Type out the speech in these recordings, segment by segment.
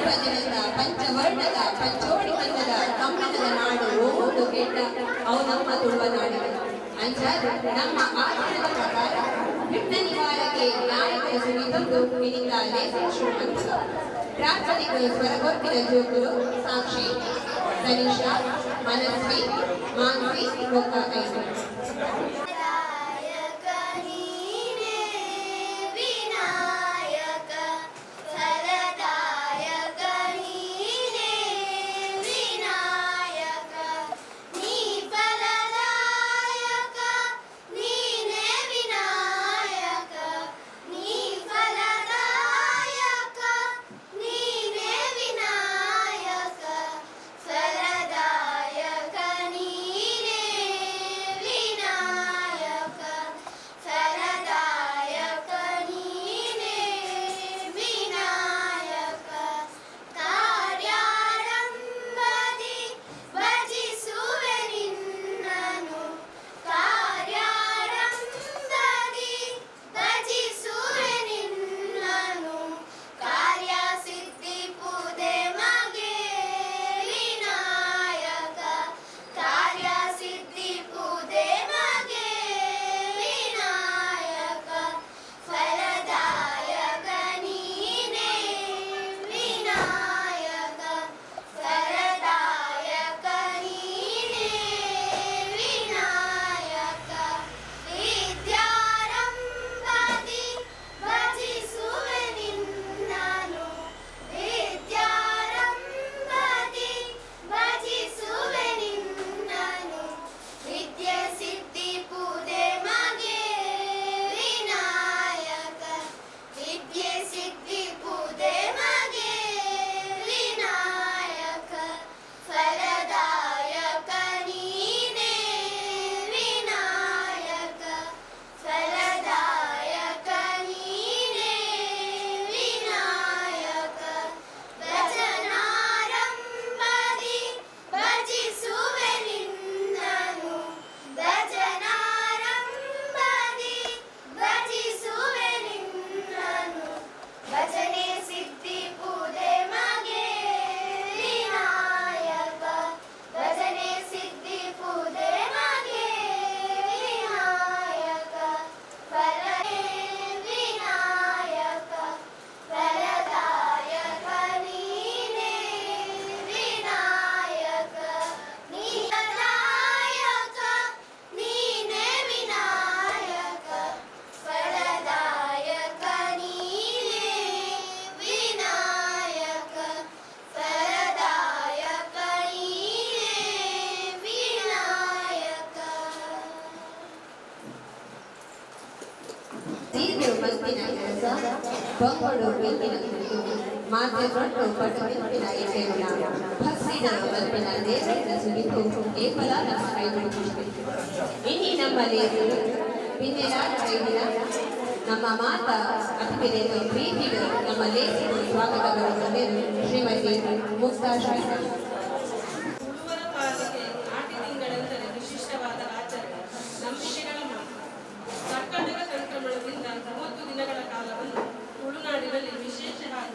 ಪಂಚಜನದ ಪಂಚವರ್ಣದ ಪಂಚೋಡಿಕನ್ನದ ಕಮ್ಮನದ ನಾಡು ಓದು ಕೇಟ ಅವು ನಮ್ಮ ತುಳುವ ನಾಡಿಗೆ ಅಂಚಾರು ನಮ್ಮ ಆಚರಣದ ಪ್ರಕಾರ ವಿಘ್ನ ನಿವಾರಕ್ಕೆ ನಾಯಕರ ಸುನಿತೊಂದು ವಿನಿತ ಲೇಖ ಪ್ರಾರ್ಥನೆಗಳು ಸ್ವರಗೊತ್ತಿನ ಜೋಗುರು ಸಾಕ್ಷಿ ತನಿಷಾ ಮನಸ್ವಿ ಮಾನಸಿ ಲೋಕ ಐದು ಬಂಗಳು ಬೆಂಕಿನ ಮಾತೆ ರೊಟ್ಟು ಪಟ್ಟು ಬೆಂಕಿನ ಎಸೆಯುಣ ಭಕ್ಸಿದ ಬಲ್ಪಿನ ದೇವರ ಸುರಿತು ಏಕಲ ನಮ್ಮ ಕೈಗಳು ಇನಿ ನಮ್ಮಲ್ಲಿ ಪಿನ್ನೆಲಾದ ಕೈದಿನ ನಮ್ಮ ಮಾತ ಅತಿಥಿಗಳು ಪ್ರೀತಿಗಳು ನಮ್ಮ ಲೇಖಿಗಳು ಸ್ವಾಗತಗಳು ಶ್ರೀಮತಿ ಮುಕ್ತಾ ಶ್ರೀ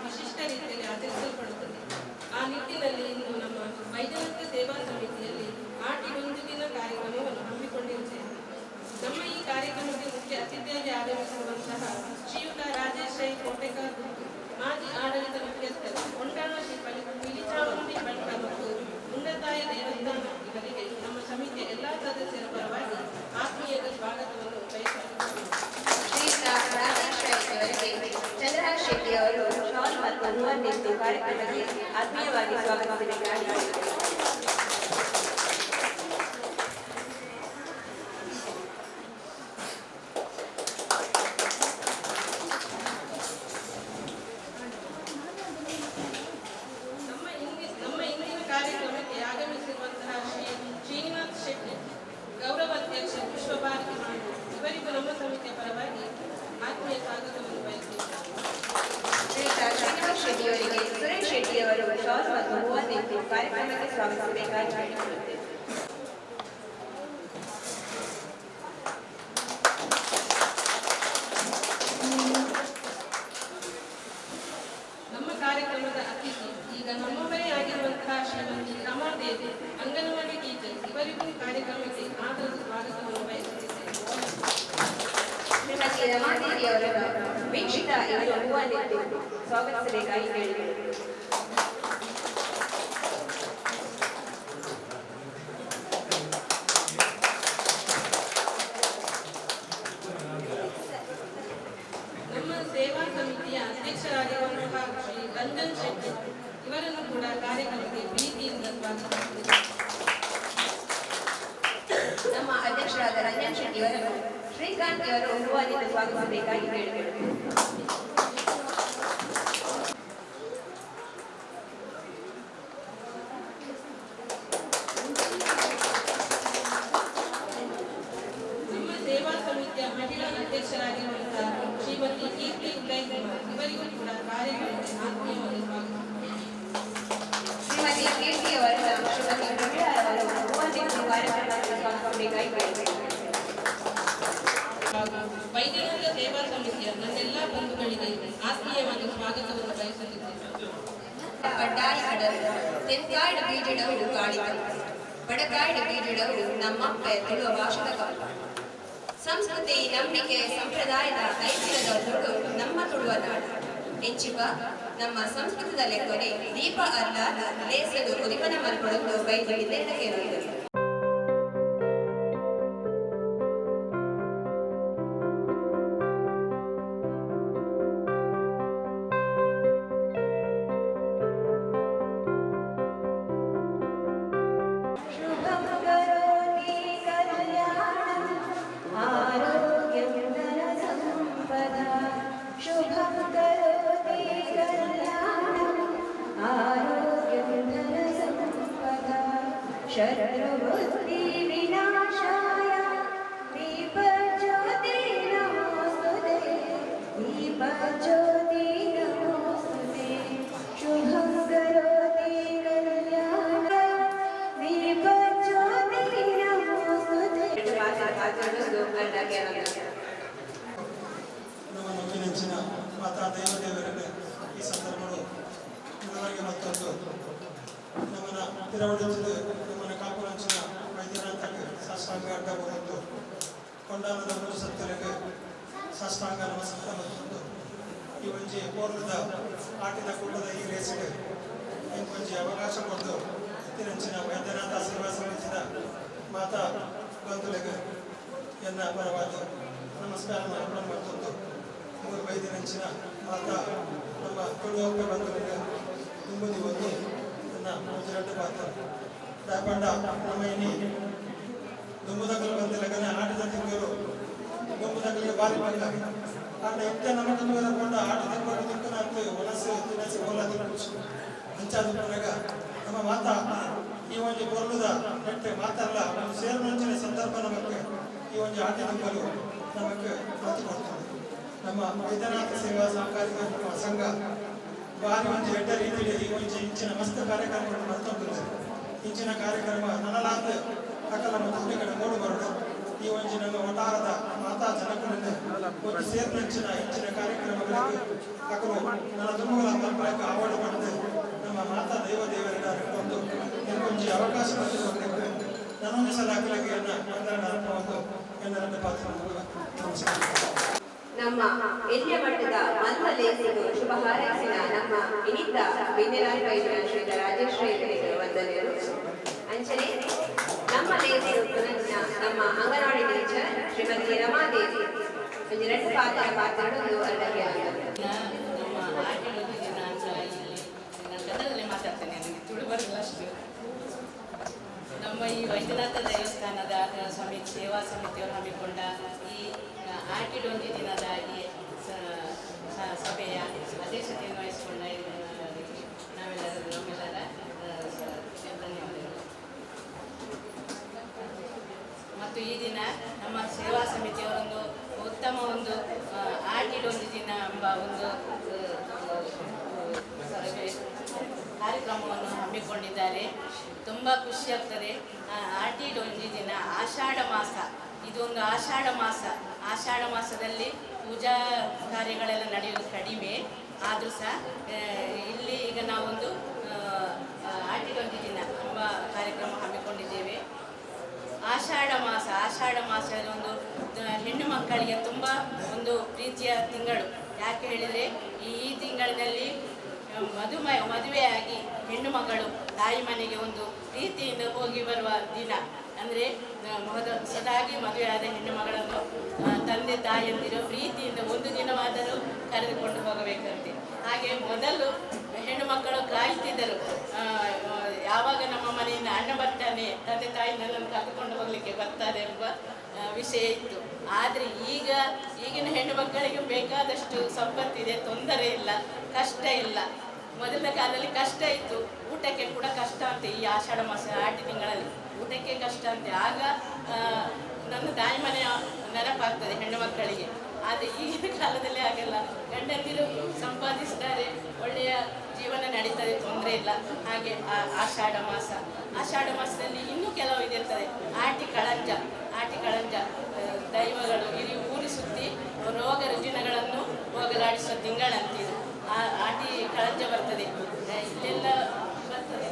ವಿಶಿಷ್ಟ ರೀತಿಯಲ್ಲಿ ಆಚರಿಸಲ್ಪಡುತ್ತದೆ. ಆ ನಿಟ್ಟಿನಲ್ಲಿ ಇಂದು ನಮ್ಮ ವೈಜ್ಞಾನಿಕ ಸೇವಾ ಸಮಿತಿಯಲ್ಲಿ ಆಟಿ ಒಂದು ದಿನ ಕಾರ್ಯಕ್ರಮವನ್ನು ಹಮ್ಮಿಕೊಂಡಿರುತ್ತೇವೆ. ನಮ್ಮ ಈ ಕಾರ್ಯಕ್ರಮಕ್ಕೆ ಮುಖ್ಯ ಅತಿಥಿಯಾಗಿ ಆಗಮಿಸಿರುವಂತಹ ಶ್ರೀಯುತ ರಾಜೇಶ್ ರೈ ಕೋಟೆಕರ್, ಮಾಜಿ ಆಡಳಿತ ಮುಖ್ಯಸ್ಥರು, ಕೊಂಡಾಣ ಶ್ರೀ ಪಿಲಿಚಾಮುಂಡಿ ಬೆಟ್ಟ ಮತ್ತು ಮುಂಡತಾಯ ದೇವಸ್ಥಾನ ಇವರಿಗೆ ನಮ್ಮ ಸಮಿತಿಯ ಎಲ್ಲಾ ಸದಸ್ಯರ ಪರವಾಗಿ ಆತ್ಮೀಯದ ಸ್ವಾಗತವನ್ನು ಬಯಸುತ್ತೇವೆ. ಚಂದ್ರರಾಜ್ ಶೆಟ್ಟಿ ಅವರು ಶಾಲ್ ಮತ್ತು ಹೂವನ್ನಿಟ್ಟು ಕಾರ್ಯಕ್ರಮಕ್ಕೆ ಆತ್ಮೀಯವಾಗಿ ಸ್ವಾಗತಿಸಿದ್ದಾರೆ. ನಮ್ಮ ಇಂದಿನ ಕಾರ್ಯಕ್ರಮಕ್ಕೆ ಆಗಮಿಸಿರುವಂತಹ ಶ್ರೀ ಶ್ರೀನಿವಾಸ್ ಶೆಟ್ಟಿ, ಗೌರವ ಅಧ್ಯಕ್ಷ ವಿಶ್ವಭಾರತಿ ಮಾಡಿ, ಇವರಿಗೂ ನಮ್ಮ ಸಮಿತಿಯ ಪರವಾಗಿ ಆತ್ಮೀಯ ಸ್ವಾಗತವನ್ನು ಬಯಸುತ್ತೇವೆ. ಶ್ರೀನಿವಾಸ್ ಶೆಟ್ಟಿಯವರಿಗೆ ಸುರೇಶ್ ಶೆಟ್ಟಿಯವರು ಶಾಲ್ ಮತ್ತು ಹೂವನ್ನಿಟ್ಟು ಕಾರ್ಯಕ್ರಮಕ್ಕೆ ಸ್ವಾಗತಿಸಬೇಕಾಗಿ ನಮ್ಮ ಕಾರ್ಯಕ್ರಮದ ಅತಿಥಿ ಶ್ರೀಮತಿ ರಮಾದೇವಿ ಅವರನ್ನು ವೀಕ್ಷಿತ ಇವರು ಹೂವನ್ನಿಟ್ಟು ಸ್ವಾಗತಿಸಬೇಕಾಗಿ ಕೇಳಿದರು. ನಮ್ಮ ಸೇವಾ ಸಮಿತಿಯ ಅಧ್ಯಕ್ಷರಾಗಿರುವಂತಹ ಶ್ರೀ ರಂಜನ್ ಶೆಟ್ಟಿ ಇವರನ್ನು ಕೂಡ ಕಾರ್ಯಕ್ರಮಕ್ಕೆ ಪ್ರೀತಿಯಿಂದ ಸ್ವಾಗತಿಸುತ್ತೇವೆ. ನಮ್ಮ ಅಧ್ಯಕ್ಷರಾದ ರಂಜನ್ ಶೆಟ್ಟಿ ಅವರನ್ನು ಶ್ರೀಕಾಂತ್ ಅವರು ಹೂವನ್ನಿಟ್ಟು ಸ್ವಾಗತಿಸಬೇಕಾಗಿ ಕೇಳಿದರು. ನಮ್ಮ ಸೇವಾ ಸಮಿತಿಯ ಮಹಿಳಾ ಅಧ್ಯಕ್ಷರಾಗಿರುವಂತಹ ಶ್ರೀಮತಿ ಕೀರ್ತಿ ಉದಯಕುಮಾರ್ ಇವರಿಗೂ ಕೂಡ ಕಾರ್ಯಕ್ರಮಕ್ಕೆ ಆತ್ಮೀಯವಾಗಿ ಸ್ವಾಗತಿಸುತ್ತೇವೆ. ಶ್ರೀಮತಿ ಕೀರ್ತಿ ಅವರನ್ನು ಶ್ರೀಮತಿ ಪ್ರಮೀಳಾ ಅವರು ಹೂವನ್ನಿಟ್ಟು ಕಾರ್ಯಕ್ರಮಕ್ಕೆ ಸ್ವಾಗತಿಸಬೇಕಾಗಿ ಕೇಳಿದರು. ವೈದ್ಯನಾಥ ಸೇವಾ ಸಮಿತಿಯ ನನ್ನೆಲ್ಲ ಬಂಧುಗಳಿಗೆ ಆತ್ಮೀಯವಾಗಿ ಸ್ವಾಗತವನ್ನು ಬಯಸುತ್ತಿದ್ದೇನೆ. ಪಡ್ಡಾಯಿ ಕಡಲು ತೆನ್ಕಾಯ್ಡು ಬೀಜಡವರು ಕಾಳಿತ ಬಡಕಾಯ್ಡು ಬೀಜಡವರು ನಮ್ಮಪ್ಪ ತುಳುವ ಭಾಷದ ಕಪ್ಪ ಸಂಸ್ಕೃತಿ ನಂಬಿಕೆ ಸಂಪ್ರದಾಯದ ಐತಿಹ್ಯದೊಂದು ನಮ್ಮ ತುಳುವ ನಾಡು ಹೆಚ್ಚಿಪ ನಮ್ಮ ಸಂಸ್ಕೃತದ ಲೆಕ್ಕನೆ ದೀಪ ಅರ್ಲಾದ ಲೇಸದು ಉದಿಮನ ಮಲ್ಪಡೊಂದು ಬೈದು ಬಿದ್ದೆಂದಕ್ಕೆ ಇರುತ್ತದೆ. शरणबुद्धि विनाशाय दीपज्योति नमोस्तुते दीपज्योति नमोस्तुते शुभं करोति कल्याण दीपज्योति नमोस्तुते. ನಮ್ಮ ನೆಚ್ಚಿನ ಮಾತಾ ದೇವದೇವರಿಗೆ ಈ ಸಂದರ್ಭಗಳು ಇವರಿಗೆ ಮತ್ತೊಂದು ನಮ್ಮನ್ನ ತಿರವಡಿಸಿದ ನಮ್ಮನ್ನ ಕಾಪುರಂಚಿನ ವೈದ್ಯನಾಥಕ್ಕೆ ಸಾಷ್ಟಾಂಗ ಅಡ್ಡ ಬಂದು ಕೊಂಡಾನದ ಮೂರು ಸತ್ತರಿಗೆ ಸಾಷ್ಟಾಂಗ ನಮಸ್ಕಾರ ಬಂದು ಈ ಒಂಜಿ ಪೂರ್ಣದ ಆಟಿದ ಕೂಟದ ಈ ರೇಸಿಗೆ ಇಂಕೊಂಜಿ ಅವಕಾಶ ಕೊಟ್ಟು ಇತ್ತಿನಂಚಿನ ವೈದ್ಯನಾಥ ಸೇವಾ ಸಮಿತಿಯ ಮಾತಾ ಬಂಧುಗಳಿಗೆ ಎನ್ನ ಪರವಾದ ನಮಸ್ಕಾರ ಮತ್ತೊಂದು ಮೂರು ವೈದ್ಯರಂಚಿನ ಮಾತಾ ನಮ್ಮ ತುಳುವಕ್ಕೆ ಬಂಧುಗಳಿಗೆ ತುಂಬುದಿ ಒಂದು ಮುಜರಟ್ಟು ಪಾತ್ರ ದಾಪಂಡ ನಮ್ಮ ಇನಿ ದುಂಬುದಕ್ಕಲು ಬಂದಿಲ್ಲಗನೆ ಆಟದ ತಿಂಗಳು ದುಂಬುದಕ್ಕಲಿಗೆ ಬಾರಿ ಬಂದ ಆಟ ಎಂತ ನಮ್ಮ ಕುಟುಂಬದ ಆಟದ ತಿಕ್ಕನಂತ ಮನಸ್ಸು ತಿನಸಿ ಬೋಲ ತಿಕ್ಕು ಹಂಚಾದ ನಮ್ಮ ಮಾತಾ ಈ ಒಂದು ಬೊರ್ಲುದ ನೆಟ್ಟೆ ಮಾತಲ್ಲ ಒಂದು ಸೇರ್ನಂಚಿನ ಸಂದರ್ಭ ನಮಗೆ ಈ ಒಂದು ಆಟದ ಬಲು ನಮಗೆ ಮಾತು ಕೊಡ್ತದೆ. ನಮ್ಮ ವೈದ್ಯನಾಥ ಸೇವಾ ಸಹಕಾರಿ ಸಂಘ ಬಾರಿ ಒಂದು ಎಡ್ಡ ರೀತಿಯಲ್ಲಿ ಈ ಒಂದು ಇಂಚಿನ ಮಸ್ತ್ ಕಾರ್ಯಕ್ರಮಗಳನ್ನು ಮಾಡ್ಕೊಂಡಿದ್ದಾರೆ. ಇಂಚಿನ ಕಾರ್ಯಕ್ರಮ ನನಲಾದ ಅಕಲ ಮತ್ತು ಹುಡುಗರ ಮೂಡು ಬರಡು ಈ ಒಂದು ನಮ್ಮ ವಟಾರದ ಮಾತಾ ಜನಗಳಿಂದ ಒಂದು ಸೇರ್ನಂಚಿನ ಇಂಚಿನ ಕಾರ್ಯಕ್ರಮಗಳಿಗೆ ಅಕಲು ನನ್ನ ದುಮ್ಮಗಳ ಮಕ್ಕಳಿಗೆ ಆವಡ ಪಡೆದು ನಮ್ಮ ಮಾತಾ ದೇವದೇವರ ಒಂದು ಒಂದು ಅವಕಾಶ ಮಾಡಿಕೊಡಬೇಕು. ನಾನೊಂದು ಸಲ ಅಕಲಿಗೆ ಒಂದು ಎಲ್ಲರನ್ನ ಪಾತ್ರ ನಮಸ್ಕಾರ. ನಮ್ಮ ಎಲ್ಲಿಯ ಮಟ್ಟದ ಮಲ್ಲ ಲೇಖಕರು ಶುಭ ಹಾರೈಸಿನ ನಮ್ಮ ಇನಿತ ವಿದ್ಯಾರಾಯ್ ವೈದ್ಯರ ಶ್ರೀ ರಾಜೇಶ್ವರಿ ವಂದನೆಗಳು. ಅಂಚನೆ ನಮ್ಮ ಲೇಖಕರು ನಮ್ಮ ಅಂಗನವಾಡಿ ಟೀಚರ್ ಶ್ರೀಮತಿ ರಮಾದೇವಿ ಒಂದು ಎರಡು ಪಾತ್ರಗಳು ಅಲ್ಲದೆ ನಮ್ಮ ಆಟಿಗಳು ದಿನ ಅಂತ ಇಲ್ಲಿ ನಾನು ಕನ್ನಡದಲ್ಲಿ ಮಾತಾಡ್ತೇನೆ, ನನಗೆ ತುಳು ಬರಲ್ಲ ಅಷ್ಟು. ನಮ್ಮ ಈ ವೈದ್ಯನಾಥ ದೇವಸ್ಥಾನದ ಸೇವಾ ಸಮಿತಿಯವರು ಹಮ್ಮಿಕೊಂಡ ಈ ಆಟಿಡೊಂದು ದಿನದ ಈ ಸಭೆಯ ಅಧ್ಯಕ್ಷತೆಯನ್ನು ವಹಿಸಿಕೊಂಡ ನಮ್ಮೆಲ್ಲರ ಧನ್ಯವಾದಗಳು. ಮತ್ತು ಈ ದಿನ ನಮ್ಮ ಸೇವಾ ಸಮಿತಿಯವರೊಂದು ಉತ್ತಮ ಒಂದು ಆಟಿಡೊಂದು ದಿನ ಎಂಬ ಒಂದು ಕಾರ್ಯಕ್ರಮವನ್ನು ಹಮ್ಮಿಕೊಂಡಿದ್ದಾರೆ. ತುಂಬ ಖುಷಿಯಾಗ್ತದೆ. ಆಟಿಡೊಂದು ದಿನ ಆಷಾಢ ಮಾಸ, ಇದೊಂದು ಆಷಾಢ ಮಾಸದಲ್ಲಿ ಪೂಜಾ ಕಾರ್ಯಗಳೆಲ್ಲ ನಡೆಯೋದು ಕಡಿಮೆ. ಆದರೂ ಸಹ ಇಲ್ಲಿ ಈಗ ನಾವೊಂದು ಆಟಿಡೊಂದು ದಿನ ಎಂಬ ಕಾರ್ಯಕ್ರಮ ಹಮ್ಮಿಕೊಂಡಿದ್ದೇವೆ. ಆಷಾಢ ಮಾಸದಲ್ಲಿ ಒಂದು ಹೆಣ್ಣು ಮಕ್ಕಳಿಗೆ ತುಂಬ ಒಂದು ಪ್ರೀತಿಯ ತಿಂಗಳು. ಯಾಕೆ ಹೇಳಿದರೆ ಈ ತಿಂಗಳಿನಲ್ಲಿ ಮದುವೆಯಾಗಿ ಹೆಣ್ಣು ಮಗಳು ತಾಯಿ ಮನೆಗೆ ಒಂದು ಪ್ರೀತಿಯಿಂದ ಹೋಗಿ ಬರುವ ದಿನ. ಅಂದರೆ ಹೊಸದಾಗಿ ಮದುವೆಯಾದ ಹೆಣ್ಣು ಮಗಳನ್ನು ತಂದೆ ತಾಯಿಯಂದಿರು ಪ್ರೀತಿಯಿಂದ ಒಂದು ದಿನವಾದರೂ ಕರೆದುಕೊಂಡು ಹೋಗಬೇಕಂತೆ. ಹಾಗೆ ಮೊದಲು ಹೆಣ್ಣು ಮಕ್ಕಳು ಕಾಯ್ತಿದ್ದರು, ಯಾವಾಗ ನಮ್ಮ ಮನೆಯಿಂದ ಅಣ್ಣ ಬರ್ತಾನೆ, ತಂದೆ ತಾಯಿ ನನ್ನನ್ನು ಕರೆದುಕೊಂಡು ಹೋಗಲಿಕ್ಕೆ ಬರ್ತಾರೆ ಎಂಬ ವಿಷಯ ಇತ್ತು. ಆದರೆ ಈಗಿನ ಹೆಣ್ಣು ಮಕ್ಕಳಿಗೆ ಬೇಕಾದಷ್ಟು ಸಂಪತ್ತಿದೆ, ತೊಂದರೆ ಇಲ್ಲ, ಕಷ್ಟ ಇಲ್ಲ. ಮೊದಲಿನ ಕಾಲದಲ್ಲಿ ಕಷ್ಟ ಇತ್ತು, ಊಟಕ್ಕೆ ಕೂಡ ಕಷ್ಟ ಅಂತೆ. ಈ ಆಷಾಢ ಮಾಸ 8 ತಿಂಗಳಲ್ಲಿ ಊಟಕ್ಕೆ ಕಷ್ಟ ಅಂತೆ. ಆಗ ನನ್ನ ತಾಯಿ ಮನೆಯ ನೆನಪಾಗ್ತದೆ ಹೆಣ್ಣು ಮಕ್ಕಳಿಗೆ. ಆದರೆ ಈಗಿನ ಕಾಲದಲ್ಲಿ ಹಾಗೆಲ್ಲ, ಗಂಡಂದಿರು ಸಂಪಾದಿಸ್ತಾರೆ, ಒಳ್ಳೆಯ ಜೀವನ ನಡೀತದೆ, ತೊಂದರೆ ಇಲ್ಲ. ಹಾಗೆ ಆಷಾಢ ಮಾಸದಲ್ಲಿ ಇನ್ನೂ ಕೆಲವು ಇದಿರ್ತದೆ. ಆಟಿ ಕಳಂಜ ದೈವಗಳು ಇಡೀ ಊರು ಸುತ್ತಿ ರೋಗ ರುಜಿನಗಳನ್ನು ಹೋಗಲಾಡಿಸುವ ತಿಂಗಳಂತಿದು. ಆಟಿ ಕಳಂಜ ಬರ್ತದೆ, ಇಲ್ಲೆಲ್ಲ ಬರ್ತದೆ.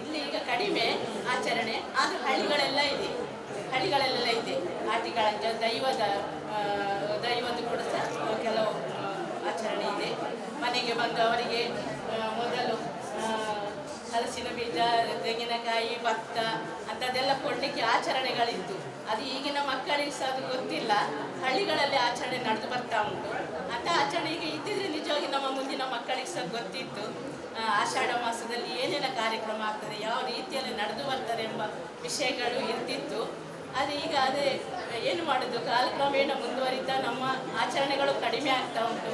ಇಲ್ಲಿ ಈಗ ಕಡಿಮೆ ಆಚರಣೆ, ಆದರೆ ಹಳ್ಳಿಗಳೆಲ್ಲ ಇದೆ. ಆಟಿ ಕಳಂಜ ದೈವದ ಕೂಡ ಸಹ ಕೆಲವು ಆಚರಣೆ ಇದೆ. ಮನೆಗೆ ಬಂದು ಅವರಿಗೆ ಮೊದಲು ಹಲಸಿನ ಬೀಜ, ತೆಂಗಿನಕಾಯಿ, ಭತ್ತ ಅಂಥದ್ದೆಲ್ಲ ಕೊಡಲಿಕ್ಕೆ ಆಚರಣೆಗಳಿತ್ತು. ಅದು ಈಗಿನ ಮಕ್ಕಳಿಗೆ ಸಹ ಅದು ಗೊತ್ತಿಲ್ಲ. ಹಳ್ಳಿಗಳಲ್ಲಿ ಆಚರಣೆ ನಡೆದು ಬರ್ತಾ ಉಂಟು. ಅಂಥ ಆಚರಣೆ ಈಗ ಇದ್ದಿದ್ರೆ ನಿಜವಾಗಿ ನಮ್ಮ ಮುಂದಿನ ಮಕ್ಕಳಿಗೆ ಸಹ ಗೊತ್ತಿತ್ತು. ಆಷಾಢ ಮಾಸದಲ್ಲಿ ಏನೆಲ್ಲ ಕಾರ್ಯಕ್ರಮ ಆಗ್ತದೆ, ಯಾವ ರೀತಿಯಲ್ಲಿ ನಡೆದು ಬರ್ತಾರೆ ಎಂಬ ವಿಷಯಗಳು ಇರ್ತಿತ್ತು. ಆದರೆ ಈಗ ಏನು ಮಾಡೋದು, ಕಾಲಕ್ರಮೇಣ ಮುಂದುವರಿತಾ ನಮ್ಮ ಆಚರಣೆಗಳು ಕಡಿಮೆ ಆಗ್ತಾ ಉಂಟು.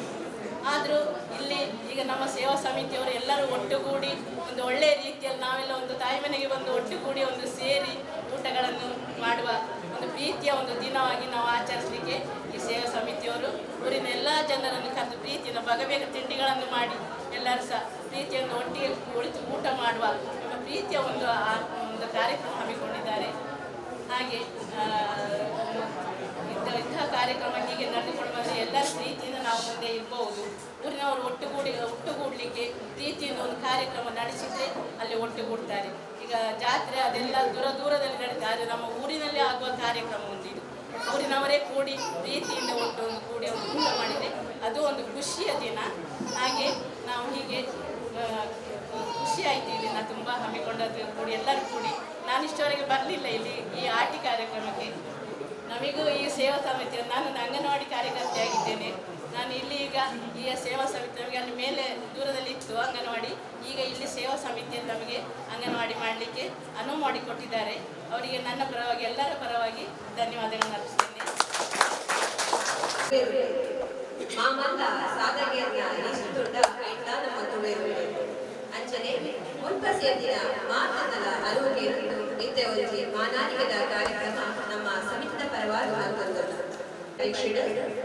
ಆದರೂ ಇಲ್ಲಿ ಈಗ ನಮ್ಮ ಸೇವಾ ಸಮಿತಿಯವರು ಎಲ್ಲರೂ ಒಟ್ಟುಗೂಡಿ ಒಂದು ಒಳ್ಳೆಯ ರೀತಿಯಲ್ಲಿ ನಾವೆಲ್ಲ ಒಂದು ತಾಯಿ ಮನೆಗೆ ಬಂದು ಒಟ್ಟುಗೂಡಿ ಒಂದು ಸೇರಿ ಊಟಗಳನ್ನು ಮಾಡುವ ಒಂದು ಪ್ರೀತಿಯ ಒಂದು ದಿನವಾಗಿ ನಾವು ಆಚರಿಸಲಿಕ್ಕೆ ಈ ಸೇವಾ ಸಮಿತಿಯವರು ಊರಿನ ಎಲ್ಲ ಜನರನ್ನು ಕರೆದು ಪ್ರೀತಿಯಿಂದ ಬಗೆಬಗೆ ತಿಂಡಿಗಳನ್ನು ಮಾಡಿ ಎಲ್ಲರೂ ಸಹ ಪ್ರೀತಿಯನ್ನು ಒಟ್ಟಿಗೆ ಕುಳಿತು ಊಟ ಮಾಡುವ ಎಂಬ ಪ್ರೀತಿಯ ಒಂದು ಕಾರ್ಯಕ್ರಮ ಹಮ್ಮಿಕೊಂಡಿದ್ದಾರೆ. ಹಾಗೆ ಇಂತಹ ಕಾರ್ಯಕ್ರಮ ಹೀಗೆ ನಡೆದುಕೊಂಡು ಬಂದರೆ ಎಲ್ಲರ ಪ್ರೀತಿಯಿಂದ ನಾವು ಮುಂದೆ ಇರಬಹುದು. ಊರಿನವರು ಒಟ್ಟುಗೂಡಲಿಕ್ಕೆ ಪ್ರೀತಿಯಿಂದ ಒಂದು ಕಾರ್ಯಕ್ರಮ ನಡೆಸಿದರೆ ಅಲ್ಲಿ ಒಟ್ಟುಗೂಡ್ತಾರೆ. ಈಗ ಜಾತ್ರೆ ಅದೆಲ್ಲ ದೂರದಲ್ಲಿ ನಡೀತಾರೆ, ಆದರೆ ನಮ್ಮ ಊರಿನಲ್ಲಿ ಆಗುವ ಕಾರ್ಯಕ್ರಮ ಒಂದಿದು. ಊರಿನವರೇ ಕೂಡಿ ಪ್ರೀತಿಯಿಂದ ಕೂಡಿ ಒಂದು ಊಟ ಮಾಡಿದರೆ ಅದು ಒಂದು ಖುಷಿಯ ದಿನ. ಹಾಗೆ ನಾವು ಹೀಗೆ ಖುಷಿಯಾಯಿತು ಈ ದಿನ ತುಂಬ ಹಮ್ಮಿಕೊಂಡದ್ದು ಕೂಡಿ ಎಲ್ಲರೂ ಕೂಡಿ. ನಾನಿಷ್ಟವರೆಗೆ ಬರಲಿಲ್ಲ ಇಲ್ಲಿ ಈ ಆಟಿ ಕಾರ್ಯಕ್ರಮಕ್ಕೆ. ನಮಗೂ ಈ ಸೇವಾ ಸಮಿತಿ, ನಾನು ಅಂಗನವಾಡಿ ಕಾರ್ಯಕರ್ತೆಯಾಗಿದ್ದೇನೆ. ನಾನು ಇಲ್ಲಿ ಈಗ ಈ ಸೇವಾ ಸಮಿತಿ ನಮಗೆ ಅಲ್ಲಿ ಮೇಲೆ ದೂರದಲ್ಲಿ ಇತ್ತು ಅಂಗನವಾಡಿ. ಈಗ ಇಲ್ಲಿ ಸೇವಾ ಸಮಿತಿಯಲ್ಲಿ ನಮಗೆ ಅಂಗನವಾಡಿ ಮಾಡಲಿಕ್ಕೆ ಅನುವು ಮಾಡಿಕೊಟ್ಟಿದ್ದಾರೆ. ಅವರಿಗೆ ನನ್ನ ಪರವಾಗಿ ಎಲ್ಲರ ಪರವಾಗಿ ಧನ್ಯವಾದಗಳನ್ನು ಅರ್ಪಿಸ್ತೇನೆ. ಮಾಮಲ್ಲ ಸಾಧನೆಯನ್ನ ಇಷ್ಟು ದೊಡ್ಡ ಐಟ್ಲಾನ ಮತ್ತು ಅಂಚನೆ ಮುನ್ಪಸಿಯಂದಿನ ಮಾತನ್ನಲ ಆರೋಗ್ಯ ನಿತ್ಯವರಿಗೆ ಮಾನಾನಿಕದ ಕಾರ್ಯಕ್ರಮ ನಮ್ಮ ಸಮಿತಿದ ಪರವಾಗಿ ಮಾತೊಂದಲ್ಲ.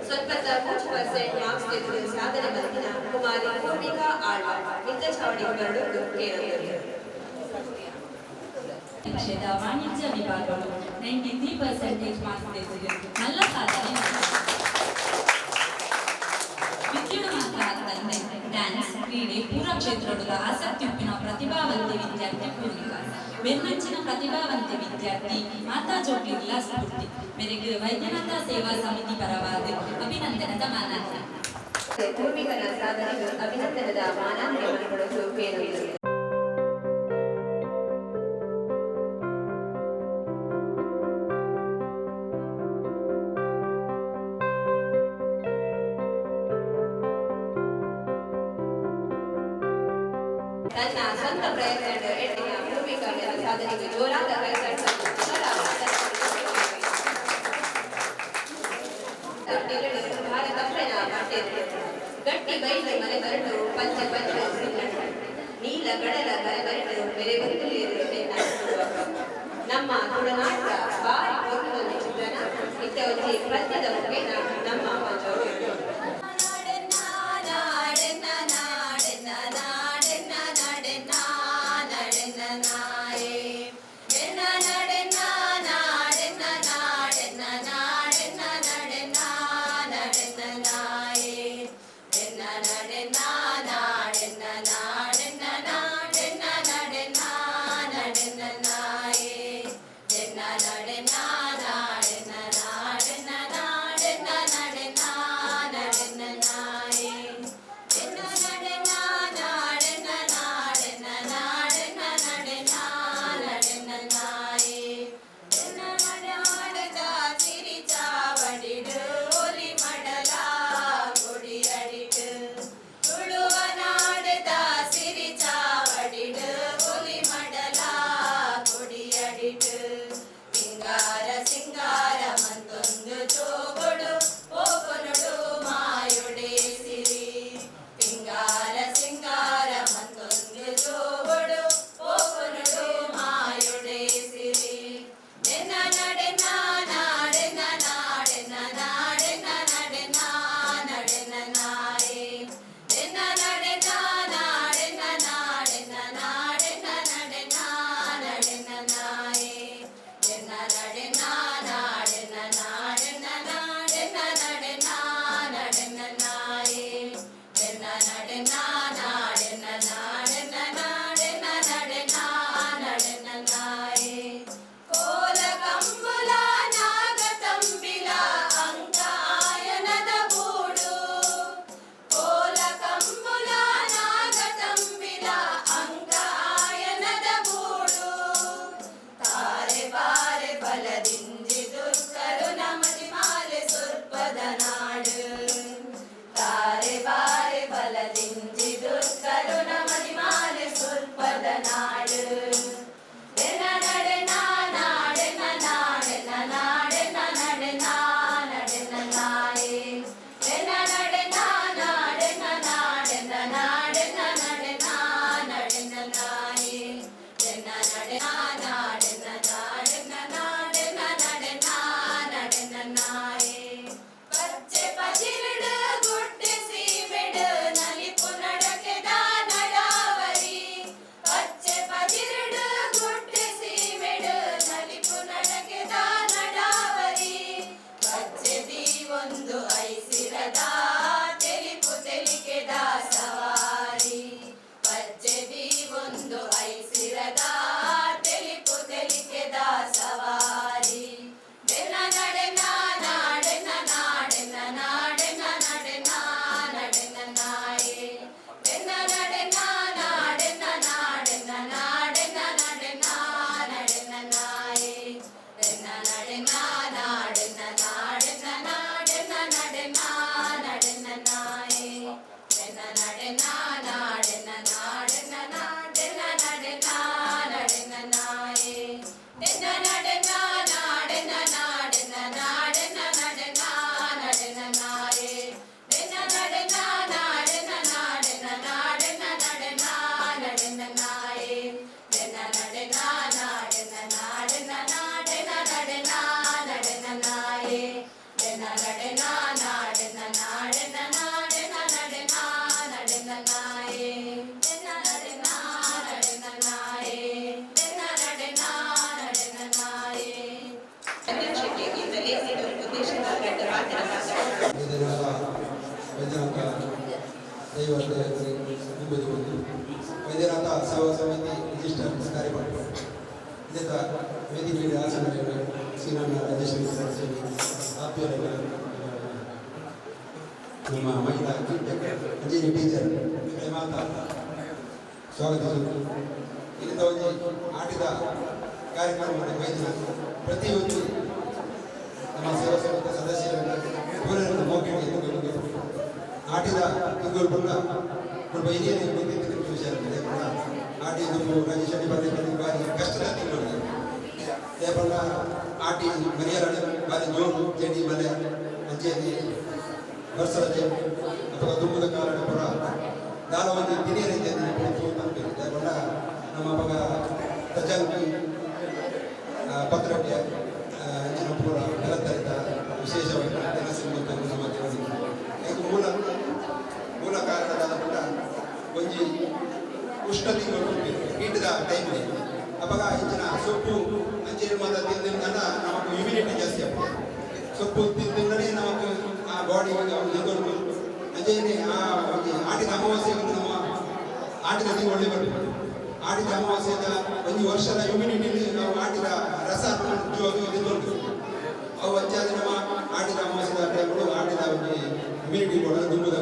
ಸ್ವಲ್ಪ 40% ಮಾರ್ಕ್ಸ್ ತೆಗೆದು ಸಾಧನೆ ಬಂದಿನ ಕುಮಾರಿ ಪೂರ್ಣಿಕಾ ಆಳ್ವ ನಿತ್ಯ ಚಾವಡಿ ಬರಡು ಕೇಳಿದರು. ಶಿಕ್ಷಣದ ವಾಣಿಜ್ಯ ವಿಭಾಗಗಳು 93% ಮಾರ್ಕ್ಸ್ ತೆಗೆದು நல்ல ಸಾಧನೆ. ಡ್ಯಾನ್ಸ್, ಕ್ರೀಡೆ, ಪೂರ ಕ್ಷೇತ್ರಗಳ ಆಸಕ್ತಿ ಉಪ್ಪಿನ ಪ್ರತಿಭಾವಂತ ವಿದ್ಯಾರ್ಥಿ ಪೂರ್ಣಿಕಾ. ಬೆನ್ನಂಚಿನ ಪ್ರತಿಭಾವಂತ ವಿದ್ಯಾರ್ಥಿ ಮಾತಾ ಜೋಗ್ಲಿ ಜಿಲ್ಲಾ ಸ್ಫೂರ್ತಿ ಮೇರೆಗೆ ವೈದ್ಯನಾಥ ಸೇವಾ ಸಮಿತಿ ಪರವಾಗಿ ಅಭಿನಂದನದ ಮಾನಾರ್ಹ. ಪೂರ್ಣಿಕನ ಸಾಧನೆಗೆ ಅಭಿನಂದನದ ಮಾನಾರ್ಹವನ್ನು ಕೇಳಿದರು. ತನ್ನ ಸ್ವಂತ ಪ್ರಯತ್ನದ ಎಟ್ಟಿನ ಭೂಮಿಕಾಗಳ ಸಾಧನೆಗೆ ಜೋರಾದ ಗಟ್ಟಿ ಬೈಲು ಮನೆಗರಡು ಪಂಚ ನೀಲ ಗಡಲ ಕರೆಬರಡು ಬೆರೆಗುತ್ತಲಿರು ನಮ್ಮ ತುಳುನಾಟ ಬಾರಿ ಒಂದು ಚಿತ್ರಣ ಇತ್ಯವಜ್ಜಿ ಪದ್ಯದ ಮುಖೇನ ನಮ್ಮ ಅಧ್ಯಕ್ಷತೆಯಿಂದಲೇ ಇದು ಉದ್ದೇಶದ ಗಡ್ಡವಾದ ವೈದ್ಯನಾಥ ಸೇವಾ ಸಮಿತಿ ರಿಜಿಸ್ಟರ್ ಕಾರ್ಯಕ್ರಮ ಇದರ ವೇದಿಕೆಯಲ್ಲಿ ಆಸನಗಳ ಶ್ರೀರಾಮ ರಾಜೇಶ್ವರಿ ಆಪ್ಯರ ನಮ್ಮ ಮಹಿಳಾ ಅಂಜನಿ ಟೀಚರ್ ಮಾತಾ ಸ್ವಾಗತಿಸುವುದು ಇಲ್ಲಿಂದ ಒಂದು ಆಟಿದ ಕಾರ್ಯಕ್ರಮದ ವೈದ್ಯನಾಥ ಪ್ರತಿಯೊಂದು ನಮ್ಮ ಸೇವಾ ಸಮಿತಿ ಸದಸ್ಯರನ್ನು ಪೂರೈಸಿದ ಮೌಖಿಕ ಆಟಿದ ತಿಂಗಳು ಬಂದ ವೈದ್ಯನೇ ಬಂದಿದ್ದ ವಿಷಯ ಆಟಿ ನಮ್ಮ ರಾಜೇಶ್ವರಿ ಬರಲಿಕ್ಕೆ ಬಾರಿ ಕಷ್ಟದ ತಿಂಗಳು ದೇವರ ಆಟಿ ಮರಿಯರ ಬಾರಿ ಜೋರು ಜಡಿ ಮಲೆ ಅಂಚೆಯಲ್ಲಿ ವರ್ಷದ ಅಥವಾ ದುಮ್ಮದ ಕಾರಣ ಪುರ ದಾಳವಾಗಿ ದಿನೇ ರೀತಿಯಲ್ಲಿ ದೇವರ ನಮ್ಮ ಮಗ ತಜಂಗಿ ಪತ್ರಕ್ಕೆ ಅಂಚಿನ ಪೂರ ನೆಲತರಿತ ವಿಶೇಷವಾಗಿ ಜನಸಂಖ್ಯೆ ನಮ್ಮ ಇದು ಮೂಲ ಕಾರಣದ ಪುಟ ಒಂಜಿ ಉಷ್ಣತೆಗಳು ಕೀಟದ ಟೈಮ್ಲಿ ಅವಾಗ ಹೆಚ್ಚಿನ ಸೊಪ್ಪು ಅಂಚಿನ ಮಾತ ತಿಂದಿಂದ ನಮಗೆ ಇಮ್ಯುನಿಟಿ ಜಾಸ್ತಿ ಆಗ್ತದೆ ಸೊಪ್ಪು ತಿಂದಿಂದಲೇ ನಮಗೆ ಆ ಬಾಡಿ ನಿಂತೊಂಡು ಅಂಜೇನೆ ಆ ಆಟಿದ ಅಮಾವಾಸ್ಯೆಗಳು ನಮ್ಮ ಆಟಿದ ಒಳ್ಳೆ ಬರ್ತದೆ ಆಟಿದ ಅಮಾವಾಸ್ಯೆದ ಒಂದು ವರ್ಷದ ಇಮ್ಯುನಿಟಿಲಿ ನಾವು ಆಟಿದ ರಸ ನಿಂತೊಂಡು ಅವು ಹೆಚ್ಚಾಗಿ ನಮ್ಮ ಆಟಿದ ಅಮಾವಾಸ್ಯದ ಟೈಮ್ಗಳು ಆಟಿದ ಒಂದು ಇಮ್ಯುನಿಟಿ ಕೂಡ ದುಂಬುದ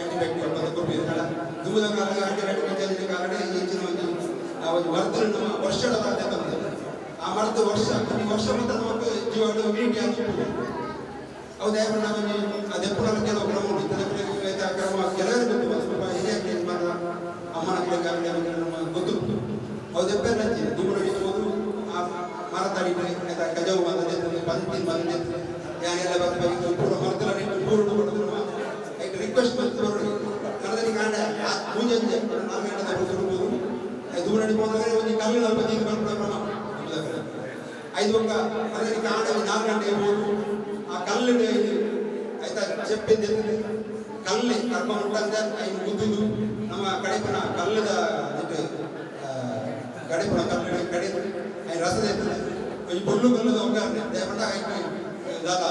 ಆಂಟಿಬಯೋಟಿಕ್ ಅಂತ ಕೊಟ್ಟಿದ್ದಾರೆ ದುಂಬುದ ಕಾಲ ಆಂಟಿಬಯೋಟಿಕ್ ಕಾರಣ ಹೆಚ್ಚಿನ ಒಂದು ಮರದಲ್ಲಿ ನಮ್ಮ ವರ್ಷದ ಆ ಮರದ ವರ್ಷ ಈ ವರ್ಷ ಮಾತ್ರ ನಮಗೆ ಜೀವಗಳು ಇಮ್ಯುನಿಟಿ ಆಗಿರ್ಬೋದು ಹೌದು ಯಾಕಂದ್ರೆ ನಮಗೆ ಅದೆಪ್ಪಡ ಕೆಲವು ಕ್ರಮ ಉಂಟು ಕ್ರಮ ಕೆಲವರು ಗೊತ್ತು ಹಿರಿಯ ಮರ ಅಮ್ಮನ ಗಿಡಗಾಗಲಿ ನಮ್ಮ ಗೊತ್ತು ಹೌದೆಬ್ಬರ ದುಂಬು ಹಿಡಿಬೋದು ಆ ಮರ ತಡಿದ್ರೆ ಗಜವು ಬಂದ ಪಂಚಿ ಬಂದ ಯಾನೆಲ್ಲ ಬರ್ಬೇಕು ಪೂರ ಮರದಲ್ಲಿ ಪೂರ್ಣ ಕೊಡೋದು ರಿಕ್ವೆಸ್ಟ್ ಮಾಡ್ತಾರೆ ಕನ್ನಡದಲ್ಲಿ ಕಾಂಡ ಪೂಜೆ 4 ಗಂಟೆ ಕೊಡ್ಬೋದು ದೂರ ನಡಿಬೋದಾಗ ಒಂದು ಕಲ್ಲಿನ ಬಗ್ಗೆ ಬರ್ಬಿಡೋಣ 5 ಕನ್ನಡದಲ್ಲಿ ಕಾಂಡ 4 ಗಂಟೆ ಇರ್ಬೋದು ಆ ಕಲ್ಲಿನ ಆಯ್ತಾ ಚೆಪ್ಪಿಂದ ಕಲ್ಲಿ ಕರ್ಮ ಉಂಟಂತ ಐದು ಗುದ್ದುದು ನಮ್ಮ ಕಡೆಪನ ಕಲ್ಲದ ಕಡೆಪನ ಕಲ್ಲಿನ ಕಡೆ ರಸದ ಇರ್ತದೆ ಈ ಬೊಳ್ಳು ಕಲ್ಲದ ಒಗ್ಗರಣೆ ದೇವಟ ದಾದಾ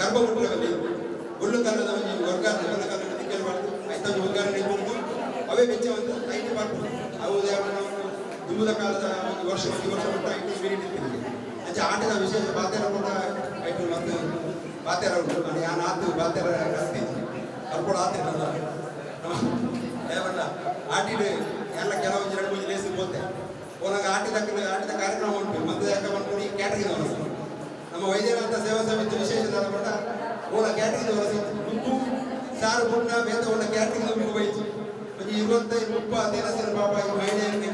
ಗರ್ಭ ಮುಟ್ಟಲಲ್ಲಿ ಬೊಳ್ಳು ಕಲ್ಲದ ಒಂದು ಒಗ್ಗರಣೆ ಬೊಳ್ಳು ಕಲ್ಲದ ದಿಕ್ಕಲ್ಲಿ ಮಾಡ್ತು ಆಯ್ತಾ ಒಗ್ಗರಣೆ ಇರ್ಬೋದು ಅವೇ ವೆಚ್ಚ ಒಂದು 5 ಮಾಡ್ಬೋದು ಅವು ದುಂಬುದ ಕಾಲದ ಒಂದು ವರ್ಷ ಮಟ್ಟ 5 ಮಿನಿಟ್ ಇರ್ತೀನಿ ಅಂಚೆ ಆಟದ ವಿಶೇಷ ಬಾತ್ಯರ ಕೂಡ ಐಟು ಮತ್ತು ಬಾತ್ಯರ ಉಂಟು ನಾನು ಯಾನು ಆತು ಬಾತ್ಯರ ಕರ್ತೀನಿ ಅದು ಕೂಡ ಆತಿರಲ್ಲ ದೇವಣ್ಣ ಆಟಿಡ್ ಎಲ್ಲ ಕೆಲವೊಂದು 2-3 ಲೇಸಿ ಹೋಗ್ತೆ ಹೋದಾಗ ಆಟಿದ ಕಾರ್ಯಕ್ರಮ ಉಂಟು ಮತ್ತೆ ಯಾಕೆ ಮಾಡ್ಕೊಂಡು ಈ ಕ್ಯಾಟರಿಂಗ್ ನಮ್ಮ ವೈದ್ಯನಾಥ ಸೇವಾ ಸಮಿತಿ ವಿಶೇಷದ ಪಟ್ಟ ಓಲ ಕ್ಯಾಟರಿಂಗ್ ಉಪ್ಪು ಸಾರು ಪುಟ್ಟ ಬೇತ ಒಳ್ಳೆ ಕ್ಯಾಟರಿಂಗ್ ಉಪ್ಪು ಬೈತು 25-30 ದಿನಸಿನ ಪಾಪ ಈ ಮಹಿಳೆಯರಿಗೆ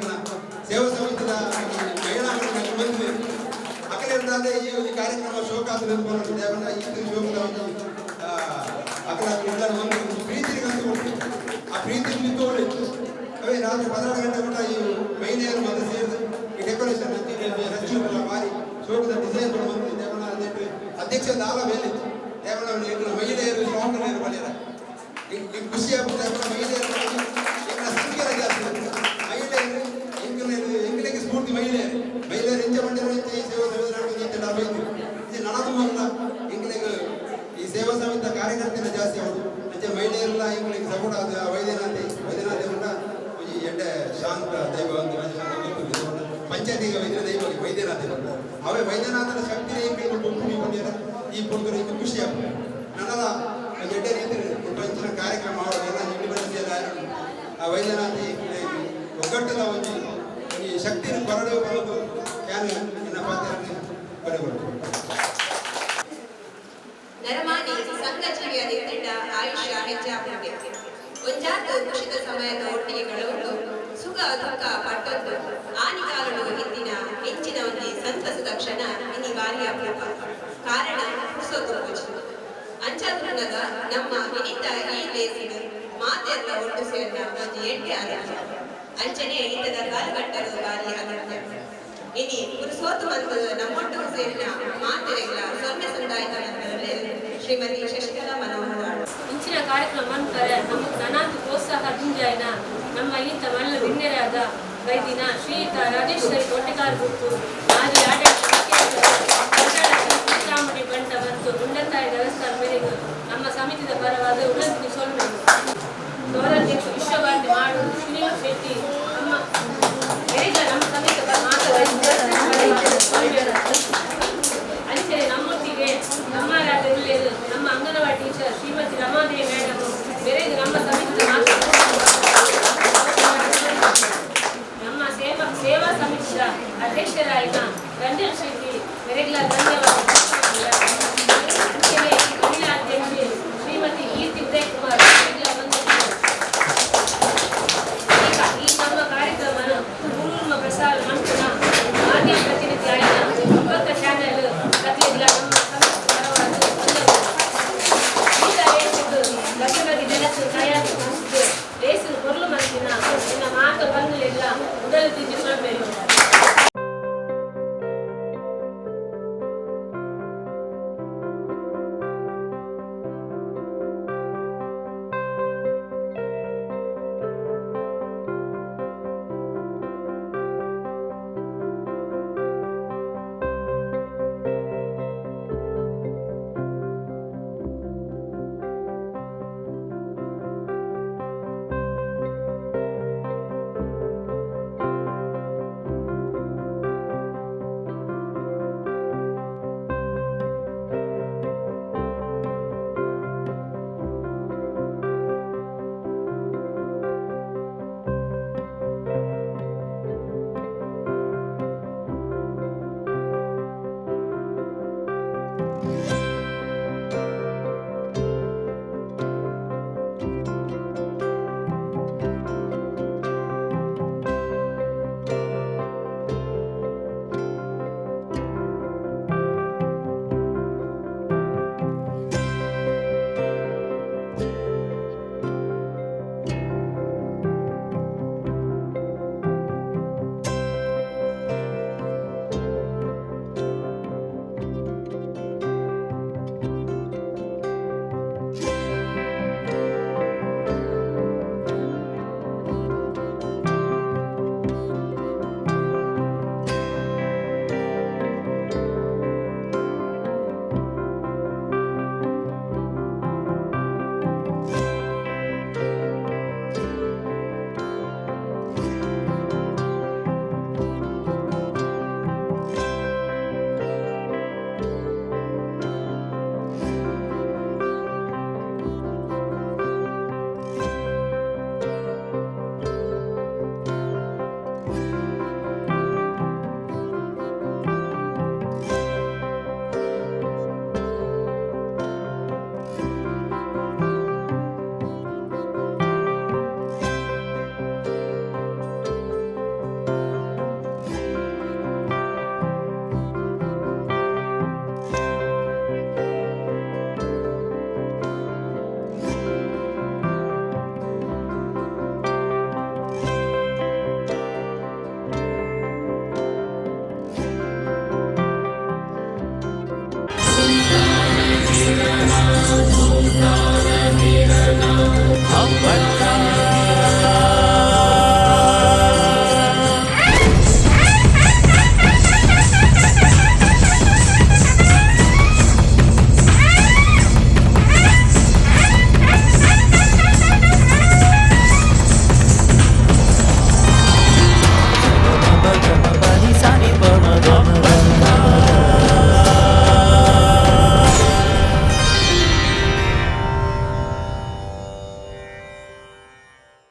ಸೇವಾ ಸಮಿತಿಯ ಮಹಿಳಾ ಮಂಡಳಿ ಬಂದಿದೆ ಅಕಲಿಂದಾದ್ರೆ ಈ ಒಂದು ಕಾರ್ಯಕ್ರಮ ಶೋಕಾಸ ನಿರ್ಮಾಣ ದೇವಣ್ಣ ಈ ಶೋಕದ ಒಂದು ಅಕಲ ಒಂದು ಪ್ರೀತಿ ಉಂಟು ಆ ಪ್ರೀತಿ ನಿಂತುಕೊಳ್ಳಿ ಅವೇ ರಾತ್ರಿ 12 ಗಂಟೆ ಕೂಡ ಈ ಮಹಿಳೆಯರು ಮತ್ತೆ ಸೇರಿದು ಈ ಡೆಕೋರೇಷನ್ ರಚ್ಚು ಬಾರಿ ಶೋಕದ ಡಿಸೈನ್ ಬಂದು ದೇವಣ್ಣ ಅಧ್ಯಕ್ಷ ದಾಲ ಮೇಲೆ ದೇವಣ್ಣ ಮಹಿಳೆಯರು ಸ್ವಾಮಿಯರು ಬಳಿಯರ ಖುಷಿ ಆಗ್ತದೆ ಮಹಿಳೆಯರು ಸಂಖ್ಯೆ ಜಾಸ್ತಿ ಮಹಿಳೆಯರು ಎಂಗಿನ ಸ್ಫೂರ್ತಿ ಮಹಿಳೆಯರು ಎಂಚ ಮಂಡ್ಯ ಸೇವಾ ಸಮಿತಿ ನನದಲ್ಲ ಎಂಗಿನ ಈ ಸೇವಾ ಸಮಿತಿ ಕಾರ್ಯಕರ್ತರ ಜಾಸ್ತಿ ಅವರು ಅಂಚೆ ಮಹಿಳೆಯರೆಲ್ಲ ಎಂಗಿನ ಸಪೋರ್ಟ್ ಆದ ವೈದ್ಯನಾಥ ಕೂಡ ಈ ಎಡ್ಡೆ ಶಾಂತ ದೈವ ಅಂತ ಪಂಚಾಯತಿಗೆ ವೈದ್ಯನಾಥ ಅವೇ ವೈದ್ಯನಾಥನ ಶಕ್ತಿ ಎಂಗಿನ ಬಂದಿರ ಈ ಪುರುಗರು ಇದು ಖುಷಿ ಆಗ್ತದೆ ನನ್ನದ ಎಡ್ಡೆ ರೀತಿ ಪಂಚಿನ ಕಾರ್ಯಕ್ರಮ ಅವರೆಲ್ಲ ಯೂನಿವರ್ಸಿಟಿಯಲ್ಲಿ ಆ ವೈದ್ಯನಾಥ ಒಗ್ಗಟ್ಟದ ಒಂದು ಈ ಶಕ್ತಿಯನ್ನು ಕೊರಡೆ ಬರೋದು ಯಾರು ನನ್ನ ಪಾತ್ರಕ್ಕೆ ಬರಬಹುದು ನರಮಾನಿ ಸಂಘಜೀವಿಯ ನಿರ್ದಿಷ್ಟ ಆಯುಷ್ಯ ಹೆಚ್ಚಾಗುತ್ತೆ ಒಂಜಾತು ಖುಷಿದ ಸಮಯದ ಒಟ್ಟಿಗೆ ಕಳೆದು ಸುಖ ದುಃಖ ಪಟ್ಟದ್ದು ಆನಿಕಾಲನು ಹಿಂದಿನ ಹೆಚ್ಚಿನ ಒಂದು ಸಂತಸದ ಕ್ಷಣ ಅನಿವಾರ್ಯ ಅಪರೂಪ ಕಾರಣ ಹುಸೋದು ಅಂಚಾದ್ರನದ ನಮ್ಮ ವಿನಿತ ಈ ಲೇಸಿನ ಮಾತೆಲ್ಲ ಒಟ್ಟು ಸೇರಿದ ಒಂದು ಎಡ್ಡೆ ಅಗತ್ಯ ಅಂಚನೆ ಇಲ್ಲದ ಕಾಲಘಟ್ಟದ ಬಾರಿ ಅಗತ್ಯ ಇನಿ ಪುರುಸೋತು ಬಂದ ನಮ್ಮೊಟ್ಟು ಸೇರಿನ ಮಾತೆರೆಗಳ ಸೊನ್ನೆ ಸಂದಾಯದ ಶ್ರೀಮತಿ ಶಶಿಕಲಾ ಮನೋಹರ್. ಇಂಚಿನ ಕಾರ್ಯಕ್ರಮ ನಂತರ ನಮಗೆ ಧನಾಂತ ಪ್ರೋತ್ಸಾಹ ದಿಂಜಾಯಿನ ನಮ್ಮ ಈತ ಮಲ್ಲ ವಿನ್ಯರಾದ ವೈದಿನ ಶ್ರೀಯುತ ರಾಜೇಶ್ವರಿ ಕೋಟೆಕಾರ್ ಗುಟ್ಟು ಮಾಜಿ ಆಡಳಿತ ಚಾಮುಂಡಿ ಬಂಟ ಮತ್ತು ಗುಂಡತಾಯಿ ದೇವಸ್ಥಾನ ಮೇರೆಗೆ ನಮ್ಮ ಸಮಿತಿಯ ಪರವಾದ ಉನ್ನತಿ ಸೋಲು ಗೌರವಾಧ್ಯಕ್ಷ ವಿಶ್ವಭಾರತಿ ಮಾಡು ಶ್ರೀನಿವಾಸ್ ಶೆಟ್ಟಿ ನಮ್ಮ ಮೇರೆಗೆ ನಮ್ಮ ಸಮಿತಿಯ ಅಂಚೆ ನಮ್ಮೊಟ್ಟಿಗೆ ನಮ್ಮ ರಾಜ್ಯದಲ್ಲಿ ನಮ್ಮ ಅಂಗನವಾಡಿ ಟೀಚರ್ ಶ್ರೀಮತಿ ರಮಾದೇವಿ ಮೇಡಮ್ ಮೇರೆಗೆ ನಮ್ಮ ಸಮಿತಿಯ ನಮ್ಮ ಸೇವಾ ಸಮಿತಿಯ ಅಧ್ಯಕ್ಷರಾದ ರಂಜನ್ ಶೆಟ್ಟಿ ಮೇರೆಗೆ